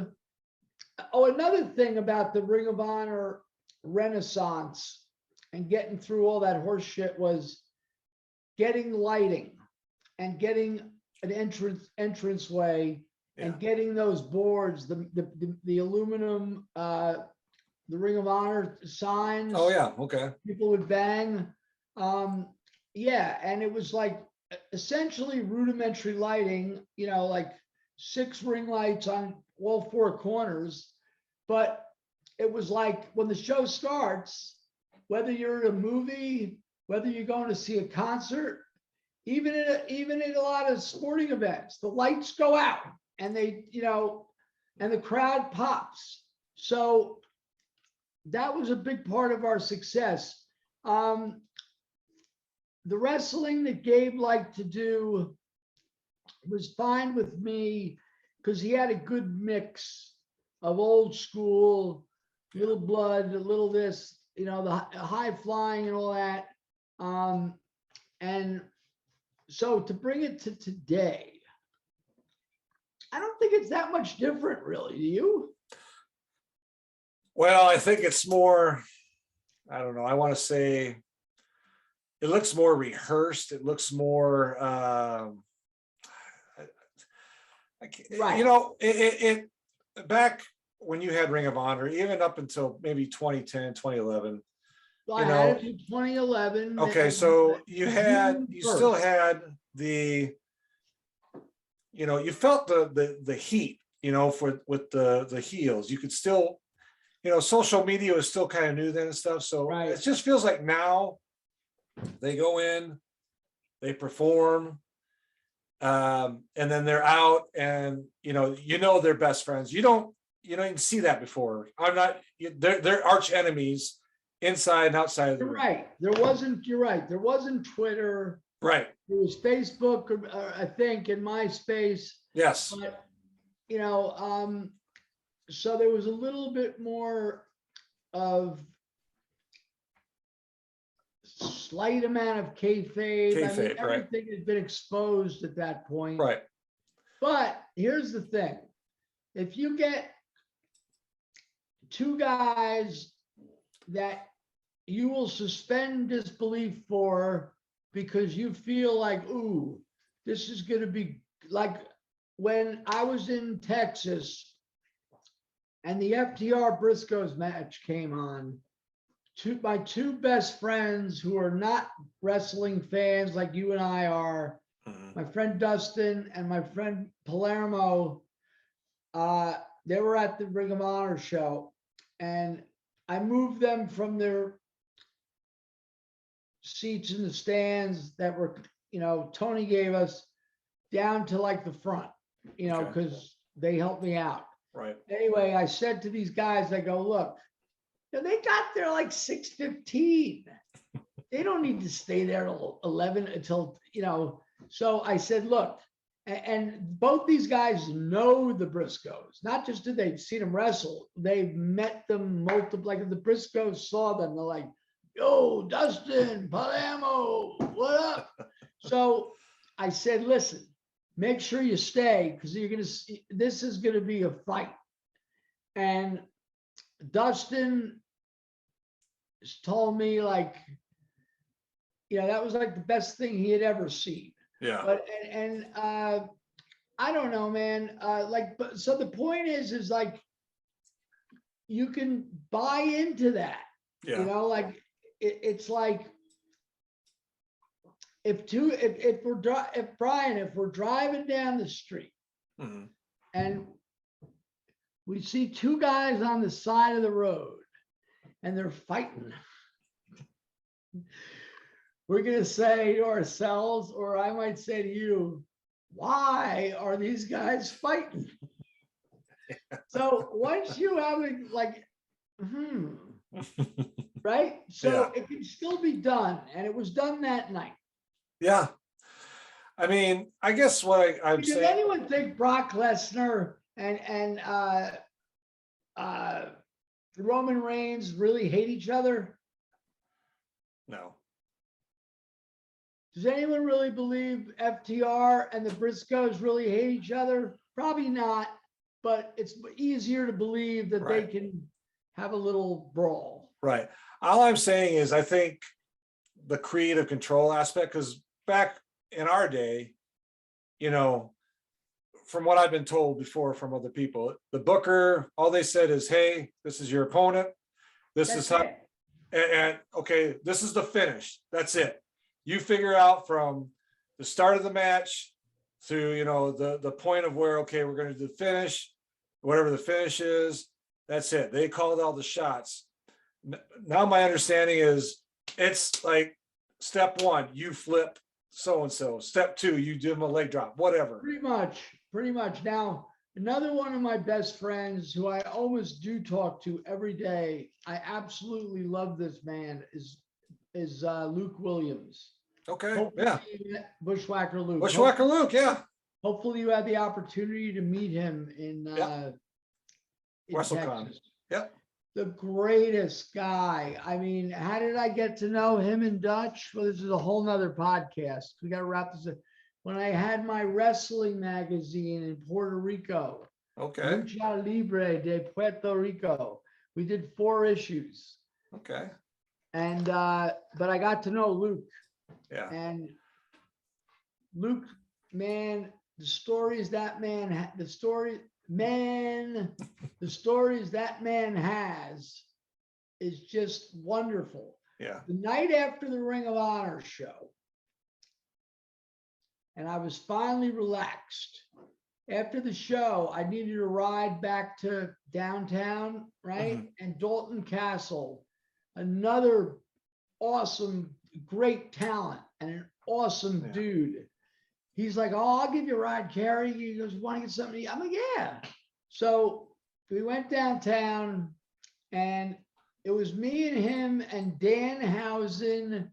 Oh, another thing about the Ring of Honor Renaissance and getting through all that horse shit was getting lighting and getting an entranceway and getting those boards, the aluminum, the Ring of Honor signs. Oh yeah, okay. People would bang. And it was like essentially rudimentary lighting, like 6 ring lights on all 4 corners. But it was like when the show starts, whether you're in a movie, whether you're going to see a concert, even in a lot of sporting events, the lights go out and they, and the crowd pops. So that was a big part of our success. The wrestling that Gabe liked to do was fine with me because he had a good mix of old school, little blood, a little this, the high flying and all that. And so to bring it to today, I don't think it's that much different, really. Do you? Well, I think it's more, I don't know, I want to say it looks more rehearsed. It looks more, Right. you know, it back when you had Ring of Honor, even up until maybe 2010, 2011. Well, You I had know, it in 2011. okay, so you June still 1st. had the, you know, you felt the heat, you know, with the heels. You could still, you know, social media was still kind of new then and stuff. So Right. it just feels like now they go in, they perform, and then they're out, and you know they're best friends. You don't even see that before. They're arch enemies inside and outside of the You're ring. right. You're right. There wasn't Twitter. Right. It was Facebook, I think, and MySpace. Yes. But, so there was a little bit more of slight amount of kayfabe. I mean, Kayfabe, right. everything had been exposed at that point. Right. But here's the thing. If you get two guys that you will suspend disbelief for because you feel like, ooh, this is going to be like when I was in Texas and the FTR Briscoes match came on, my two best friends who are not wrestling fans like you and I are, my friend Dustin and my friend Palermo, they were at the Ring of Honor show, and I moved them from their seats in the stands that were, Tony gave us, down to like the front, Okay. because they helped me out. Right. Anyway, I said to these guys, I go, look, they got there like 6:15. They don't need to stay there till 11 until, so I said, look, and both these guys know the Briscoes. Not just did they see them wrestle, they've met them multiple, like if the Briscoes saw them, they're like, yo, Dustin, Palermo, what up? So I said, listen, make sure you stay because you're going to see, this is going to be a fight. And Dustin told me like, that was like the best thing he had ever seen. Yeah. But, and I don't know, man. But so the point is like, you can buy into that, Yeah. like it's like, if we're driving down the street and we see two guys on the side of the road and they're fighting, we're going to say to ourselves, or I might say to you, why are these guys fighting? So once you have it like, right? So it can still be done. And it was done that night. Yeah. I mean, I guess what I'm saying. Does anyone think Brock Lesnar and Roman Reigns really hate each other? No. Does anyone really believe FTR and the Briscoes really hate each other? Probably not, but it's easier to believe that they can have a little brawl. Right. All I'm saying is I think the creative control aspect, because back in our day, from what I've been told before from other people, the booker, all they said is, hey, this is your opponent. This is how, and okay, this is the finish. That's it. You figure out from the start of the match to, the point of where, okay, we're going to do the finish, whatever the finish is. That's it. They called all the shots. Now my understanding is it's like step one, you flip so-and-so. Step two, you do them a leg drop, whatever. Pretty much. Now, another one of my best friends who I always do talk to every day, I absolutely love this man, is Luke Williams. Okay. Hopefully, yeah. Bushwhacker Luke. Bushwhacker Luke. Yeah. Hopefully you had the opportunity to meet him in WrestleCon. Texas. Yep. the greatest guy. I mean, how did I get to know him in Dutch? Well, this is a whole nother podcast. We got to wrap this up. When I had my wrestling magazine in Puerto Rico, Okay. Lucha Libre de Puerto Rico, we did 4 issues. Okay. And but I got to know Luke. Yeah. And Luke, man, the stories that man the stories that man has is just wonderful. Yeah. The night after the Ring of Honor show, and I was finally relaxed. After the show, I needed a ride back to downtown, right? Mm-hmm. And Dalton Castle, another awesome, great talent and an awesome dude. He's like, "Oh, I'll give you a ride, Cary." He goes, "Want to get something to eat?" I'm like, "Yeah." So we went downtown, and it was me and him and Danhausen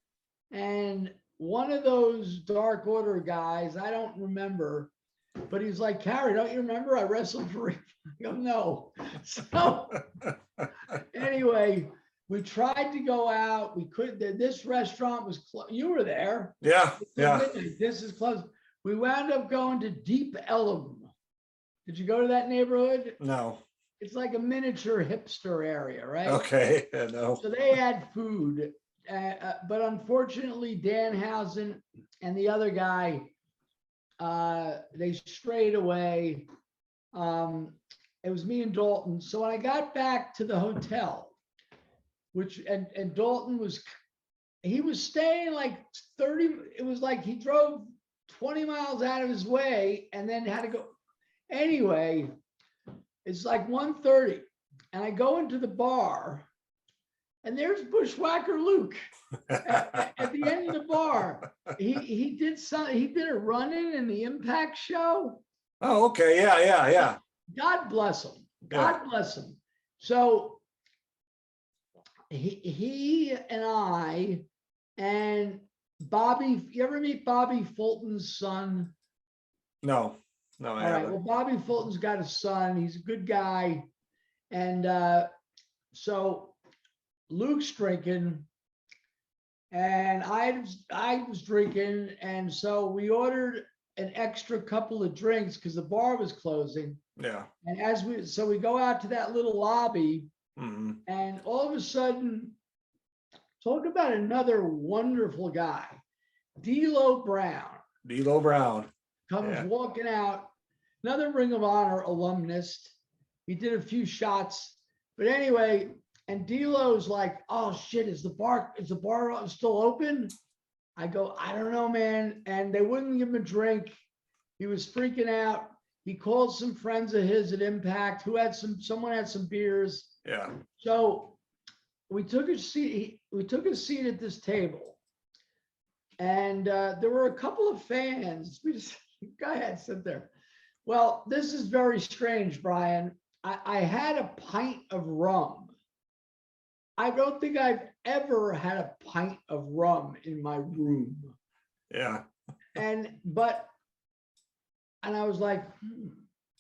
and one of those Dark Order guys. I don't remember, but he's like, "Cary, don't you remember I wrestled for you?" I go, "No." So anyway, we tried to go out. We couldn't. This restaurant was closed. You were there. Yeah. Yeah. This is closed. We wound up going to Deep Ellum. Did you go to that neighborhood? No. It's like a miniature hipster area, right? Okay. No. So they had food, but unfortunately, Danhausen and the other guy, they strayed away. It was me and Dalton. So when I got back to the hotel, and Dalton he was staying like 30. It was like he drove 20 miles out of his way and then had to go. Anyway, it's like 1:30, and I go into the bar, and there's Bushwhacker Luke at the end of the bar. He did a run-in in the Impact show. Oh, okay. Yeah. God bless him. God bless him. So he and I and Bobby. You ever meet Bobby Fulton's son? No. I All haven't. right. Well, Bobby Fulton's got a son. He's a good guy. And so Luke's drinking and I was drinking. And so we ordered an extra couple of drinks because the bar was closing. Yeah. And we go out to that little lobby, Mm-hmm. and all of a sudden, talk about another wonderful guy, D'Lo Brown. Comes walking out, another Ring of Honor alumnus. He did a few shots, but anyway, and D'Lo's like, "Oh shit, is the bar still open?" I go, "I don't know, man." And they wouldn't give him a drink. He was freaking out. He called some friends of his at Impact someone had some beers. Yeah. So we took a seat. We took a seat at this table, and there were a couple of fans. We just go ahead, sit there. Well, this is very strange, Brian. I had a pint of rum. I don't think I've ever had a pint of rum in my room. Yeah. And I was like,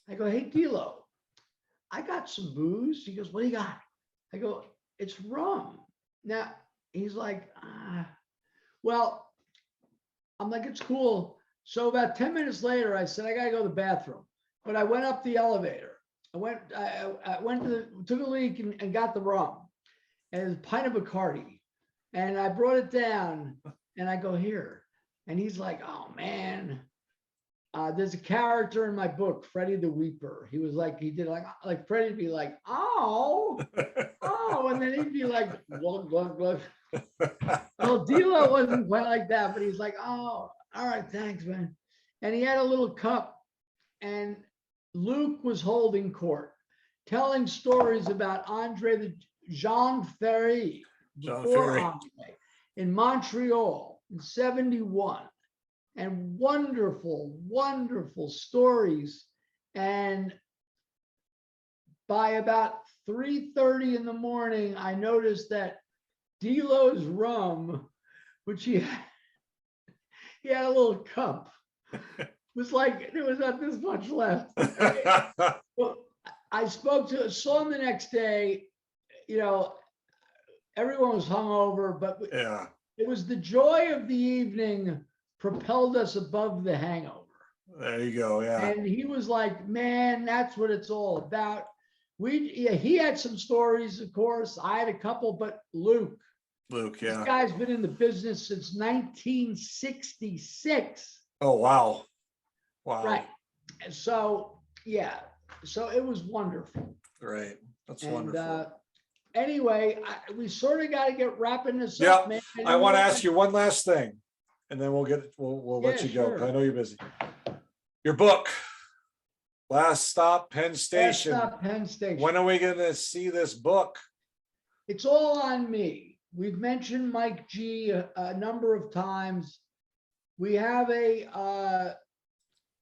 I go, "Hey, D'Lo, I got some booze." He goes, "What do you got?" I go, "It's rum." Now he's like, well, I'm like, "It's cool." So about 10 minutes later, I said, "I gotta go to the bathroom." But I went up the elevator. I took a leak and got the rum and a pint of Bacardi. And I brought it down and I go, "Here." And he's like, "Oh man, there's a character in my book, Freddie the Weeper." He was like, he did like Freddie'd be like, "Oh, oh," and then he'd be like, "Glug, glug, glug." Well, D'Lo wasn't quite like that, but he's like, "Oh, all right, thanks, man." And he had a little cup, and Luke was holding court, telling stories about Jean Ferry in Montreal in 1971. And wonderful, wonderful stories. And by about 3:30 in the morning, I noticed that D'Lo's rum, which he had a little cup, was like there was not this much left. Well, I saw him the next day. you know, everyone was hungover, but Yeah. it was the joy of the evening propelled us above the hangover. There you go. Yeah. And he was like, man, that's what it's all about. He had some stories, of course. I had a couple, but Luke, Luke. this Yeah. guy's been in the business since 1966. Oh, wow. Wow. Right. And so, yeah. So it was wonderful. Right. That's And wonderful. anyway, we sort of got to get wrapping this Yeah. up, man. I want to ask you one last thing, and then we'll let Yeah, you go. sure. 'Cause I know you're busy. Your book, Last Stop Penn Last Station. Stop Penn Station. When are we going to see this book? It's all on me. We've mentioned Mike G a number of times. We have a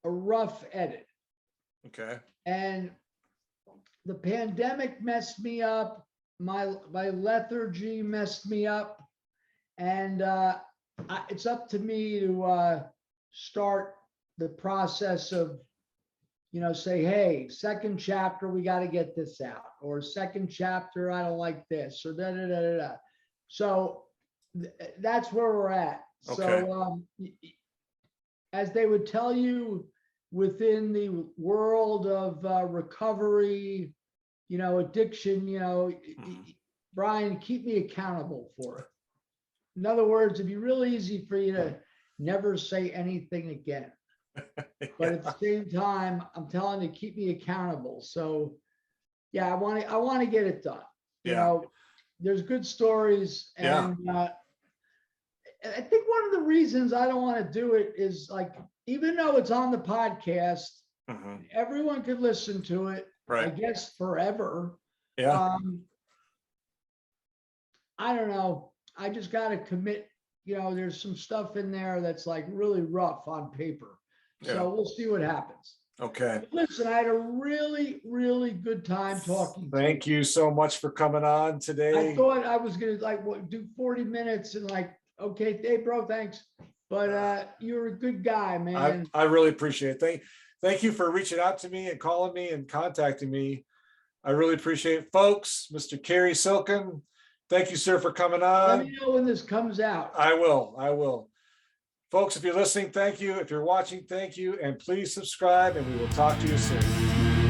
rough edit, Okay. and the pandemic messed me up. My lethargy messed me up, and it's up to me to start the process of, say, hey, second chapter, we got to get this out, or second chapter, I don't like this, or da da da da da. So that's where we're at. Okay. So as they would tell you within the world of recovery, addiction, Brian, keep me accountable for it. In other words, it'd be really easy for you to never say anything again. But at the same time, I'm telling you, keep me accountable. So yeah, I want to get it done. There's good stories. And I think one of the reasons I don't want to do it is, like, even though it's on the podcast, everyone could listen to it, Right. I guess, forever. Yeah. I don't know. I just got to commit. There's some stuff in there that's like really rough on paper. So we'll see what happens. Okay. But listen, I had a really, really good time talking to you. Thank you so much for coming on today. I thought I was going to do 40 minutes and okay, hey, bro, thanks. But you're a good guy, man. I really appreciate it. Thank you for reaching out to me and calling me and contacting me. I really appreciate it. Folks, Mr. Cary Silkin, thank you, sir, for coming on. Let me know when this comes out. I will. Folks, if you're listening, thank you. If you're watching, thank you. And please subscribe, and we will talk to you soon.